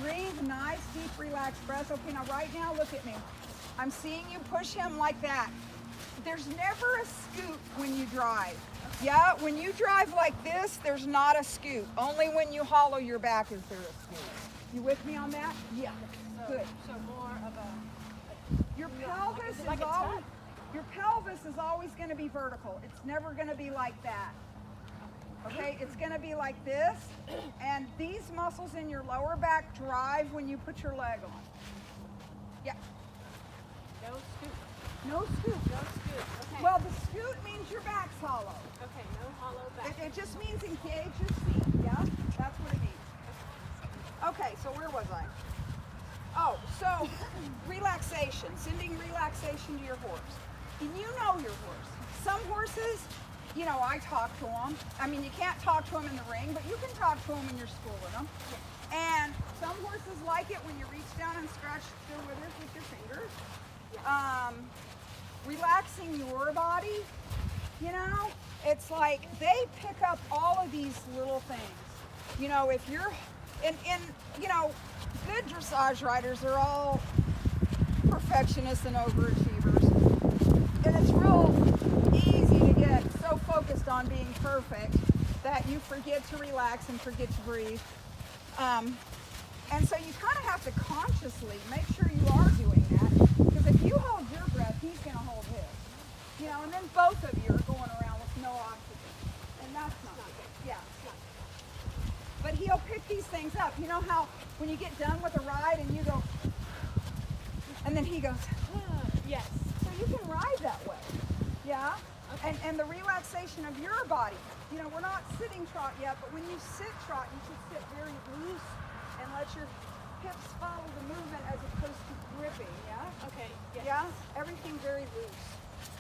Breathe nice, deep, relaxed breaths. Okay, now right now, look at me. I'm seeing you push him like that. There's never a scoot when you drive. Yeah, when you drive like this, there's not a scoot. Only when you hollow your back is there a scoot. You with me on that? Yeah. Good. So more of a your pelvis is like is always your pelvis is always going to be vertical. It's never going to be like that. Okay, it's going to be like this, and these muscles in your lower back drive when you put your leg on. Yeah. no scoop. No scoot. No scoop. Okay. Well, the scoot means your back's hollow. Okay, no hollow back. It just means engage your seat. Yeah, that's what it means. Okay, so where was I? Oh, so relaxation, sending relaxation to your horse. And you know your horse. Some horses, you know, I talk to them. I mean, you can't talk to them in the ring, but you can talk to them when you're schooling them. And some horses like it when you reach down and scratch their withers with your fingers. Relaxing your body, you know, it's like they pick up all of these little things. You know, if you're, you know, good dressage riders are all perfectionists and overachievers. And it's real easy to get so focused on being perfect that you forget to relax and forget to breathe. And so you kind of have to consciously make sure you are doing that, because if you hold your breath, he's going to hold his. You know, and then both of you are going around with no oxygen. And that's not good. Yeah. But he'll pick these things up. You know how when you get done with a ride and you go, and then he goes, Yes. so you can ride that way. Yeah? Okay. And the relaxation of your body. You know, we're not sitting trot yet, but when you sit trot, you should sit very loose and let your hips